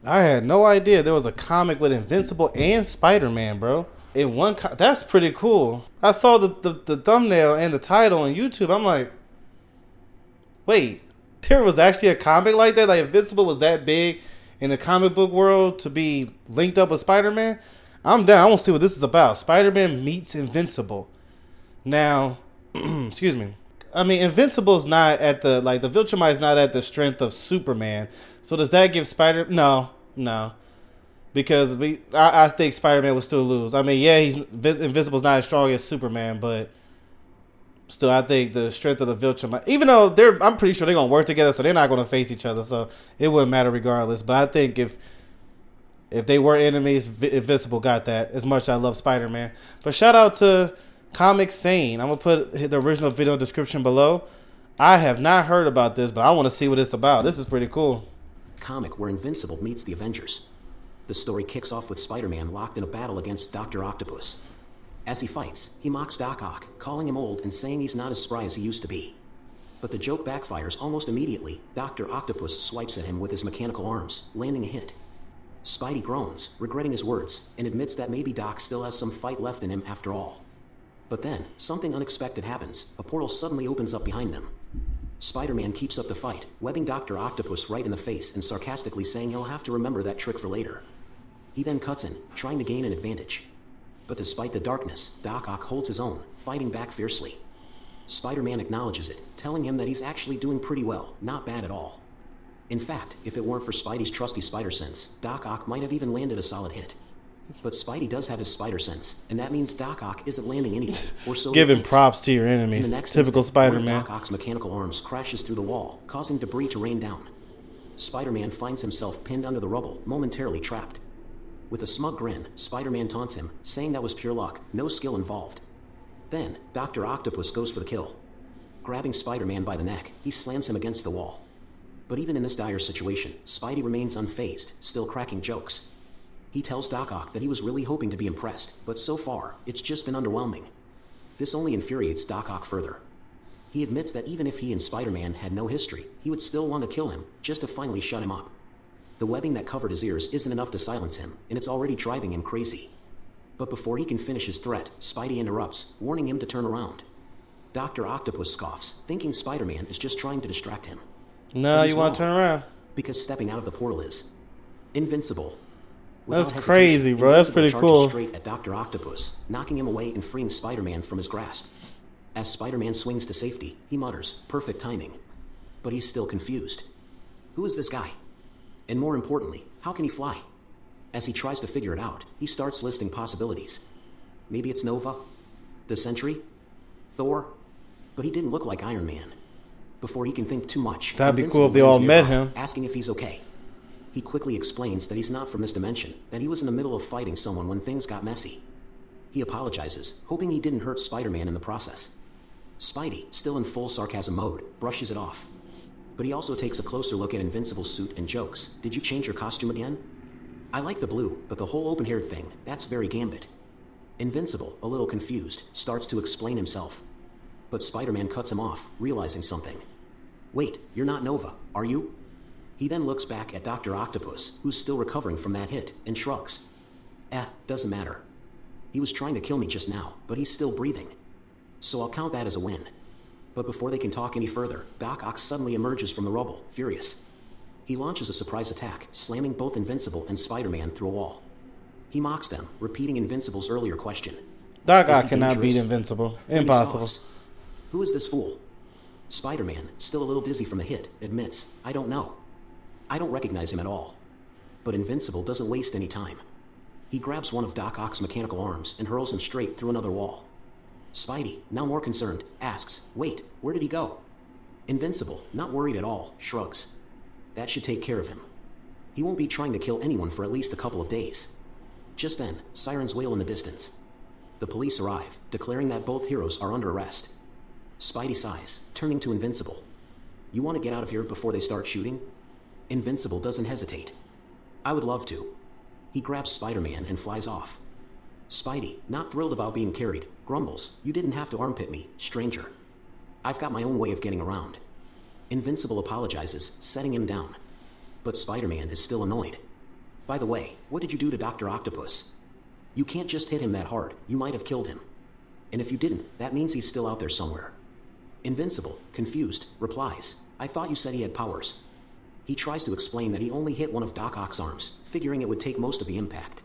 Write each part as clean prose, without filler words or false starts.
I had no idea there was a comic with Invincible and Spider-Man, bro. In one, that's pretty cool. I saw the thumbnail and the title on YouTube. I'm like, wait, there was actually a comic like that? Like Invincible was that big in the comic book world to be linked up with Spider-Man? I'm down. I want to see what this is about. Spider-Man meets Invincible. Now, excuse me. I mean, Invincible's not at the like the Viltrumite's not at the strength of Superman. So does that give Spider? No, no, because I think Spider-Man would still lose. I mean, yeah, Invincible's not as strong as Superman, but still, I think the strength of the Viltrumite, even though I'm pretty sure they're gonna work together, so they're not gonna face each other, so it wouldn't matter regardless. But I think if they were enemies, Invincible got that. As much as I love Spider-Man, but shout out to Comic Sane. I'm gonna put the original video description below. I have not heard about this, but I want to see what it's about. This is pretty cool. Comic where Invincible meets the Avengers. The story kicks off with Spider-Man locked in a battle against Dr. Octopus. As he fights, he mocks Doc Ock, calling him old and saying he's not as spry as he used to be. But the joke backfires almost immediately. Dr. Octopus swipes at him with his mechanical arms, landing a hit. Spidey groans, regretting his words, and admits that maybe Doc still has some fight left in him after all. But then, something unexpected happens. A portal suddenly opens up behind them. Spider-Man keeps up the fight, webbing Dr. Octopus right in the face and sarcastically saying he'll have to remember that trick for later. He then cuts in, trying to gain an advantage. But despite the darkness, Doc Ock holds his own, fighting back fiercely. Spider-Man acknowledges it, telling him that he's actually doing pretty well, not bad at all. In fact, if it weren't for Spidey's trusty spider sense, Doc Ock might have even landed a solid hit. But Spidey does have his spider sense, and that means Doc Ock isn't landing anything, or so Giving props to your enemies. In the next Typical instant, Spider-Man. one of Doc Ock's mechanical arms crashes through the wall, causing debris to rain down. Spider-Man finds himself pinned under the rubble, momentarily trapped. With a smug grin, Spider-Man taunts him, saying that was pure luck, no skill involved. Then, Dr. Octopus goes for the kill. Grabbing Spider-Man by the neck, he slams him against the wall. But even in this dire situation, Spidey remains unfazed, still cracking jokes. He tells Doc Ock that he was really hoping to be impressed, but so far, it's just been underwhelming. This only infuriates Doc Ock further. He admits that even if he and Spider-Man had no history, he would still want to kill him, just to finally shut him up. The webbing that covered his ears isn't enough to silence him, and it's already driving him crazy. But before he can finish his threat, Spidey interrupts, warning him to turn around. Dr. Octopus scoffs, thinking Spider-Man is just trying to distract him. No, you want to turn around? Because stepping out of the portal is invincible. That's crazy, bro. That's pretty cool. Straight at Dr. Octopus, knocking him away and freeing Spider-Man from his grasp. As Spider-Man swings to safety, he mutters, "Perfect timing." But he's still confused. Who is this guy? And more importantly, how can he fly? As he tries to figure it out, he starts listing possibilities. Maybe it's Nova? The Sentry? Thor? But he didn't look like Iron Man. Before he can think too much, that'd be cool if they all met him. Asking if he's okay. He quickly explains that he's not from this dimension, that he was in the middle of fighting someone when things got messy. He apologizes, hoping he didn't hurt Spider-Man in the process. Spidey, still in full sarcasm mode, brushes it off. But he also takes a closer look at Invincible's suit and jokes. "Did you change your costume again?" "I like the blue, but the whole open-haired thing, that's very Gambit." Invincible, a little confused, starts to explain himself. But Spider-Man cuts him off, realizing something. "Wait, you're not Nova, are you?" He then looks back at Dr. Octopus, who's still recovering from that hit, and shrugs. Doesn't matter. He was trying to kill me just now, but he's still breathing. So I'll count that as a win." But before they can talk any further, Doc Ock suddenly emerges from the rubble, furious. He launches a surprise attack, slamming both Invincible and Spider-Man through a wall. He mocks them, repeating Invincible's earlier question. Doc Ock cannot beat Invincible. Impossible. Who is this fool? Spider-Man, still a little dizzy from the hit, admits, "I don't know. I don't recognize him at all." But Invincible doesn't waste any time. He grabs one of Doc Ock's mechanical arms and hurls him straight through another wall. Spidey, now more concerned, asks, "Wait, where did he go?" Invincible, not worried at all, shrugs. That should take care of him. He won't be trying to kill anyone for at least a couple of days. Just then, sirens wail in the distance. The police arrive, declaring that both heroes are under arrest. Spidey sighs, turning to Invincible. "You want to get out of here before they start shooting?" Invincible doesn't hesitate. "I would love to." He grabs Spider-Man and flies off. Spidey, not thrilled about being carried, grumbles, "You didn't have to armpit me, stranger. I've got my own way of getting around." Invincible apologizes, setting him down. But Spider-Man is still annoyed. By the way, what did you do to Dr. Octopus? You can't just hit him that hard, you might have killed him. And if you didn't, that means he's still out there somewhere. Invincible, confused, replies, I thought you said he had powers. He tries to explain that he only hit one of Doc Ock's arms, figuring it would take most of the impact.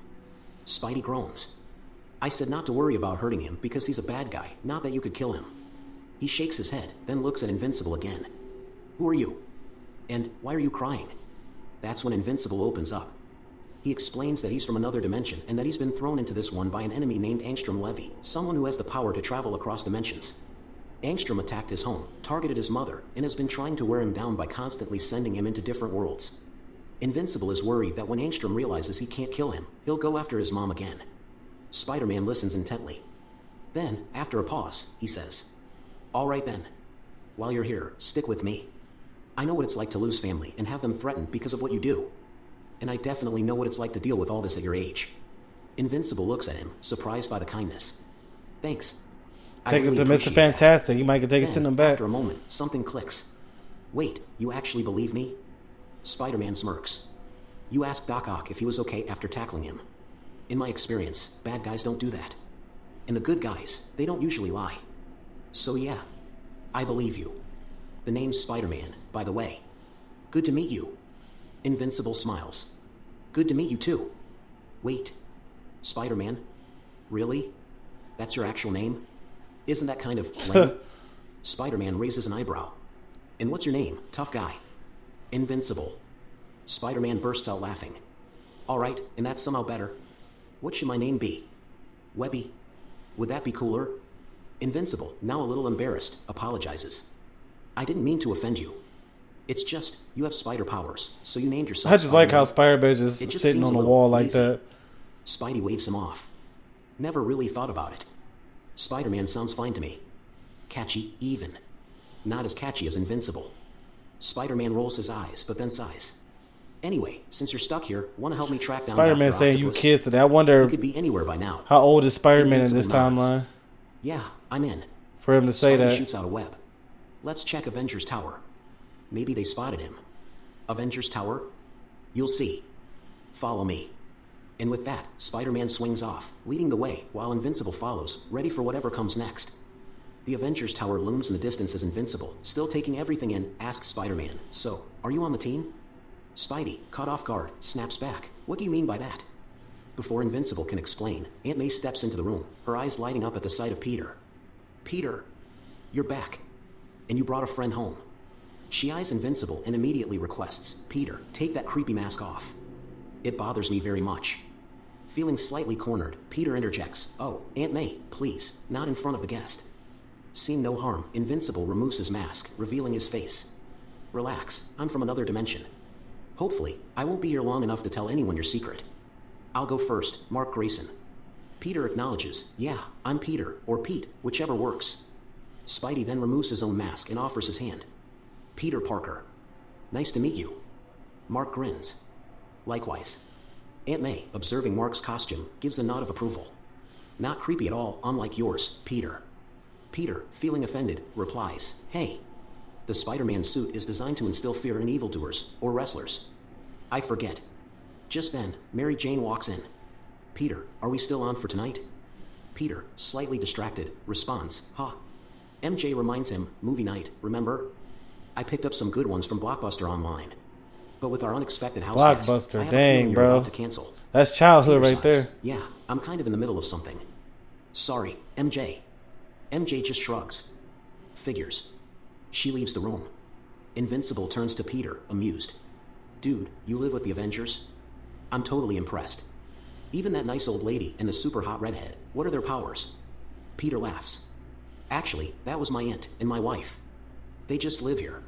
Spidey groans. I said not to worry about hurting him because he's a bad guy, not that you could kill him. He shakes his head, then looks at Invincible again. Who are you? And why are you crying? That's when Invincible opens up. He explains that he's from another dimension and that he's been thrown into this one by an enemy named Angstrom Levy, someone who has the power to travel across dimensions. Angstrom attacked his home, targeted his mother, and has been trying to wear him down by constantly sending him into different worlds. Invincible is worried that when Angstrom realizes he can't kill him, he'll go after his mom again. Spider-Man listens intently. Then, after a pause, he says, All right then. While you're here, stick with me. I know what it's like to lose family and have them threatened because of what you do. And I definitely know what it's like to deal with all this at your age. Invincible looks at him, surprised by the kindness. Thanks. Take him to Mr. Fantastic. You might get to send him back. After a moment, something clicks. Wait, you actually believe me? Spider-Man smirks. You asked Doc Ock if he was okay after tackling him. In my experience, bad guys don't do that. And the good guys, they don't usually lie. So yeah, I believe you. The name's Spider-Man, by the way. Good to meet you. Invincible smiles. Good to meet you too. Wait. Spider-Man? Really? That's your actual name? Isn't that kind of lame? Spider-Man raises an eyebrow. And what's your name, tough guy? Invincible. Spider-Man bursts out laughing. All right, and that's somehow better. What should my name be? Webby. Would that be cooler? Invincible, now a little embarrassed, apologizes. I didn't mean to offend you. It's just, you have spider powers, so you named yourself I just Spider-Man. like how Spider-Man just sitting on the wall like easy. that. Spidey waves him off. Never really thought about it. Spider-Man sounds fine to me. Catchy, even. Not as catchy as Invincible. Spider-Man rolls his eyes, but then sighs. Anyway, since you're stuck here, want to help me track down Spider-Man Dr. saying Octopus? you kids today. I wonder He could be anywhere by now. how old is Spider-Man in this Invincible nods. timeline Yeah, I'm in. for him to say Spidey that. shoots out a web. Let's check Avengers Tower. Maybe they spotted him. Avengers Tower? You'll see. Follow me. And with that, Spider-Man swings off, leading the way, while Invincible follows, ready for whatever comes next. The Avengers Tower looms in the distance as Invincible, still taking everything in, asks Spider-Man, So, are you on the team? Spidey, caught off guard, snaps back. What do you mean by that? Before Invincible can explain, Aunt May steps into the room, her eyes lighting up at the sight of Peter. Peter, you're back. And you brought a friend home. She eyes Invincible and immediately requests, Peter, take that creepy mask off. It bothers me very much. Feeling slightly cornered, Peter interjects, Oh, Aunt May, please, not in front of the guest. Seeing no harm, Invincible removes his mask, revealing his face. Relax, I'm from another dimension. Hopefully, I won't be here long enough to tell anyone your secret. I'll go first, Mark Grayson. Peter acknowledges, Yeah, I'm Peter, or Pete, whichever works. Spidey then removes his own mask and offers his hand. Peter Parker. Nice to meet you. Mark grins. Likewise. Aunt May, observing Mark's costume, gives a nod of approval. Not creepy at all, unlike yours, Peter. Peter, feeling offended, replies, Hey. The Spider-Man suit is designed to instill fear in evildoers, or wrestlers. I forget. Just then, Mary Jane walks in. Peter, are we still on for tonight? Peter, slightly distracted, responds, MJ reminds him, movie night, remember? I picked up some good ones from Blockbuster online. But with our unexpected house guest, Blockbuster, I have a dang, feeling you're bro. about to cancel. That's childhood Peter right there. sighs. Yeah, I'm kind of in the middle of something. Sorry, MJ. MJ just shrugs. Figures. She leaves the room. Invincible turns to Peter, amused. Dude, you live with the Avengers? I'm totally impressed. Even that nice old lady and the super hot redhead, what are their powers? Peter laughs. Actually, that was my aunt and my wife. They just live here.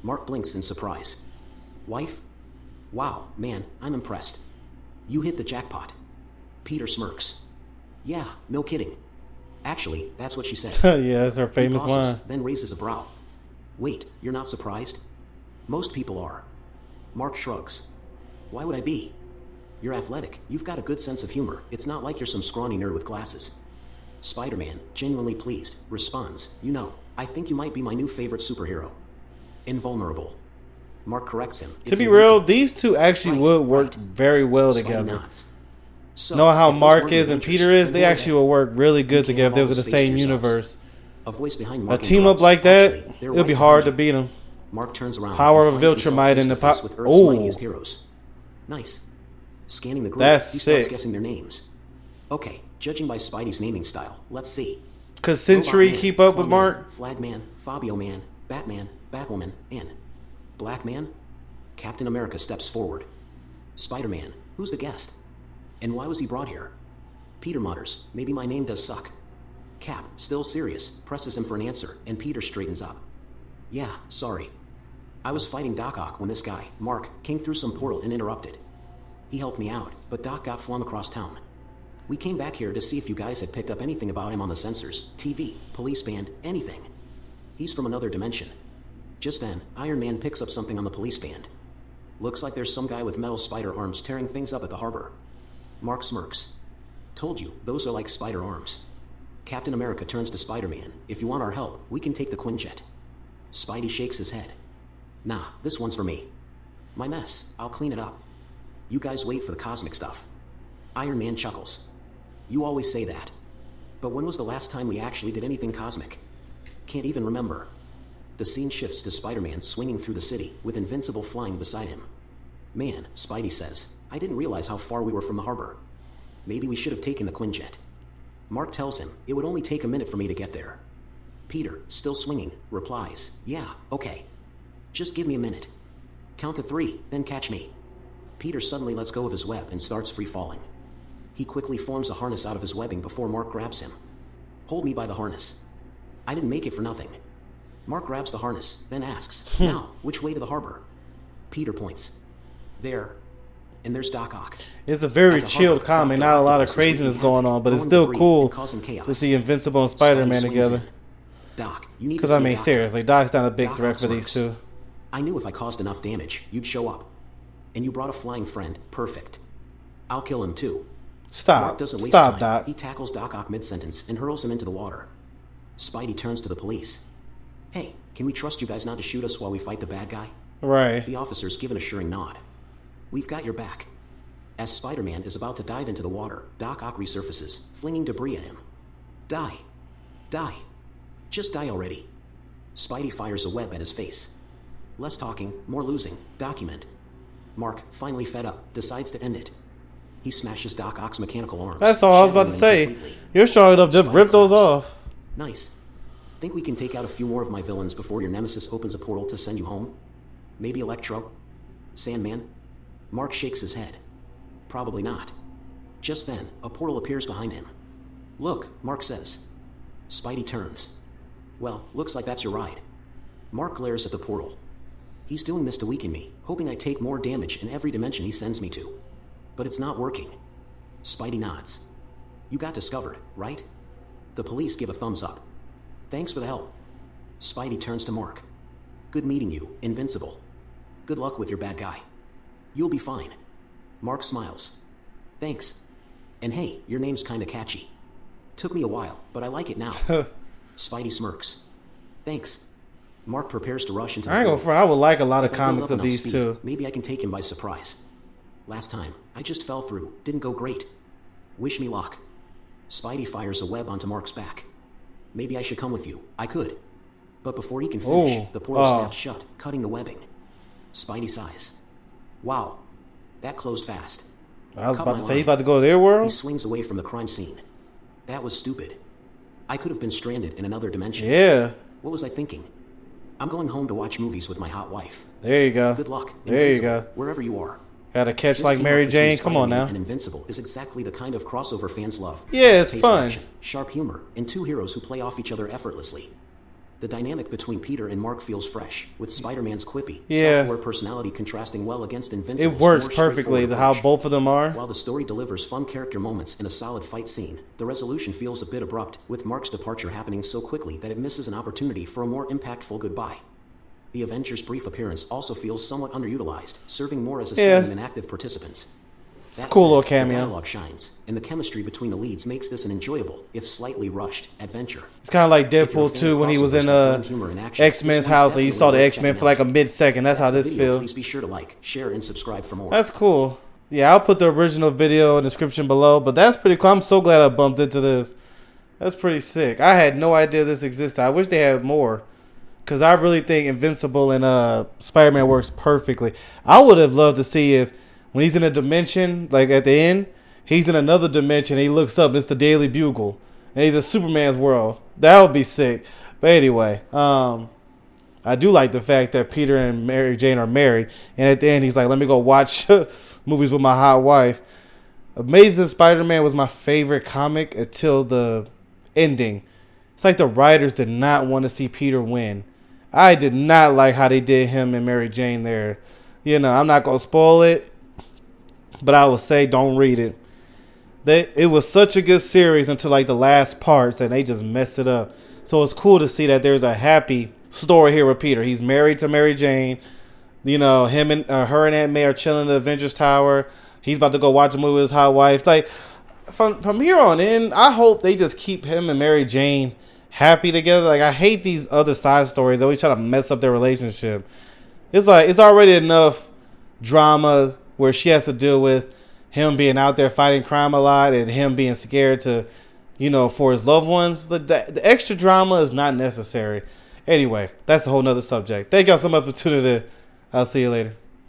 Mark blinks in surprise. Wife? Wow, man, I'm impressed. You hit the jackpot. Peter smirks. Yeah, no kidding. Actually, that's what she said. Yeah, that's her famous He pauses, line. then raises a brow. Wait, you're not surprised? Most people are. Mark shrugs. Why would I be? You're athletic. You've got a good sense of humor. It's not like you're some scrawny nerd with glasses. Spider-Man, genuinely pleased, responds, You know, I think you might be my new favorite superhero. Invulnerable. Mark corrects him. To It's be real, Invincible. these two actually would work very well Spidey together. nods. So, Knowing how if those Mark weren't the is and Avengers, Peter is, then they who are actually would work really good You can't together if have they all was in the the space to same yourselves. universe. A voice behind A Mark team up interrupts. like that, Actually, they're it would be right hard to behind you. beat them. Mark turns around. Power and of finds himself Viltrumite face in to the face po- with Earth's Ooh. mightiest heroes. Nice. Scanning the group, That's he starts sick. guessing their names. Okay, judging by Spidey's naming style, let's see. Could Century Robot Man, keep up with Clawman, Mark? Flagman, Fabio Man, Batman, Batwoman, and Black Man? Captain America steps forward. Spider-Man, who's the guest? And why was he brought here? Peter mutters, maybe my name does suck. Cap, still serious, presses him for an answer, and Peter straightens up. Yeah, sorry. I was fighting Doc Ock when this guy, Mark, came through some portal and interrupted. He helped me out, but Doc got flung across town. We came back here to see if you guys had picked up anything about him on the sensors, TV, police band, anything. He's from another dimension. Just then, Iron Man picks up something on the police band. Looks like there's some guy with metal spider arms tearing things up at the harbor. Mark smirks. Told you, those are like spider arms. Captain America turns to Spider-Man. If you want our help, we can take the Quinjet. Spidey shakes his head. Nah, this one's for me. My mess, I'll clean it up. You guys wait for the cosmic stuff. Iron Man chuckles. You always say that. But when was the last time we actually did anything cosmic? Can't even remember. The scene shifts to Spider-Man swinging through the city, with Invincible flying beside him. Man, Spidey says, I didn't realize how far we were from the harbor. Maybe we should have taken the Quinjet. Mark tells him, it would only take a minute for me to get there. Peter, still swinging, replies, yeah, okay. Just give me a minute. Count to 3, then catch me. Peter suddenly lets go of his web and starts free-falling. He quickly forms a harness out of his webbing before Mark grabs him. Hold me by the harness. I didn't make it for nothing. Mark grabs the harness, then asks, now, which way to the harbor? Peter points. There. And there's Doc Ock. It's a very At the chilled harbor, comic, Dr. not a lot of Octopus is craziness wreaking going havoc, on, but it's throwing still debris cool and causing chaos. to see Invincible and Spidey Spider-Man swings together. in. Doc, you need to Because see I a mean, doctor. seriously, Doc's not a big Doc threat Ock for these smirks. two. I knew if I caused enough damage, you'd show up. And you brought a flying friend. Perfect. I'll kill him too. Mark Stop. doesn't waste Stop, time. Doc. He tackles Doc Ock mid-sentence and hurls him into the water. Spidey turns to the police. Hey, can we trust you guys not to shoot us while we fight the bad guy? Right. The officers give an assuring nod. We've got your back. As Spider-Man is about to dive into the water, Doc Ock resurfaces, flinging debris at him. Die. Die. Just die already. Spidey fires a web at his face. Less talking, more losing. Document. Mark, finally fed up, decides to end it. He smashes Doc Ock's mechanical arms. That's all I was about to shattering say. them completely. You're strong enough, just Spidey rip those claps. off. Nice. Think we can take out a few more of my villains before your nemesis opens a portal to send you home? Maybe Electro? Sandman? Mark shakes his head. Probably not. Just then, a portal appears behind him. Look, Mark says. Spidey turns. Well, looks like that's your ride. Mark glares at the portal. He's doing this to weaken me, hoping I take more damage in every dimension he sends me to. But it's not working. Spidey nods. You got discovered, right? The police give a thumbs up. Thanks for the help. Spidey turns to Mark. Good meeting you, Invincible. Good luck with your bad guy. You'll be fine. Mark smiles. Thanks. And hey, your name's kinda catchy. Took me a while, but I like it now. Spidey smirks. Thanks. Mark prepares to rush into the I ain't gonna portal. front. I would like a lot of If I build comics up of enough these speed, too. maybe I can take him by surprise. Last time, I just fell through. Didn't go great. Wish me luck. Spidey fires a web onto Mark's back. Maybe I should come with you. I could. But before he can finish, Ooh. the portal Oh. snaps shut, cutting the webbing. Spidey sighs. Wow. That closed fast. I was Cut about my to say line. he's about to go to their He world. swings away from the crime scene. That was stupid. I could have been stranded in another dimension. Yeah. What was I thinking? I'm going home to watch movies with my hot wife. There you go. Good luck, There you Invincible, go. wherever you are. Got to catch This like team Mary up between Jane. Come on Spider-Man now. And Invincible is exactly the kind of crossover fans love. Yeah, it's Fast-paced fun. action, sharp humor, and two heroes who play off each other effortlessly. The dynamic between Peter and Mark feels fresh, with Spider-Man's quippy, Yeah. self-aware personality contrasting well against Invincible's It works more perfectly. straightforward How approach. both of them are. While the story delivers fun character moments in a solid fight scene, the resolution feels a bit abrupt, with Mark's departure happening so quickly that it misses an opportunity for a more impactful goodbye. The Avengers' brief appearance also feels somewhat underutilized, serving more as a Yeah. setting than active participants. It's a That cool little said, the cameo. dialogue shines, and the chemistry between the leads makes this an enjoyable, if slightly rushed, adventure. It's kind of like If you're a Deadpool fan 2 of when he was crossovers in that blend humor and action, X-Men's this one's house and you saw the definitely worth X-Men checking for like a out. mid-second. That's how the this video. feels. Please be sure to like, share, and subscribe for more. That's cool. Yeah, I'll put the original video in the description below, but that's pretty cool. I'm so glad I bumped into this. That's pretty sick. I had no idea this existed. I wish they had more, because I really think Invincible and Spider-Man works perfectly. I would have loved to see if when he's in a dimension, like at the end, he's in another dimension, he looks up and it's the Daily Bugle, and he's in Superman's world. That would be sick. But anyway, I do like the fact that Peter and Mary Jane are married, and at the end he's like, let me go watch movies with my hot wife. Amazing Spider-Man was my favorite comic until the ending. It's like the writers did not want to see Peter win. I did not like how they did him and Mary Jane there. You know, I'm not going to spoil it, but I will say don't read it. It was such a good series until like the last parts, and they just messed it up. So it's cool to see that there's a happy story here with Peter. He's married to Mary Jane. You know, him and her and Aunt May are chilling in the Avengers Tower. He's about to go watch a movie with his hot wife. Like from here on in, I hope they just keep him and Mary Jane happy together. Like I hate these other side stories. They always try to mess up their relationship. It's like it's already enough drama where she has to deal with him being out there fighting crime a lot and him being scared to, you know, for his loved ones. The extra drama is not necessary. Anyway, that's a whole nother subject. Thank y'all so much for tuning in. I'll see you later.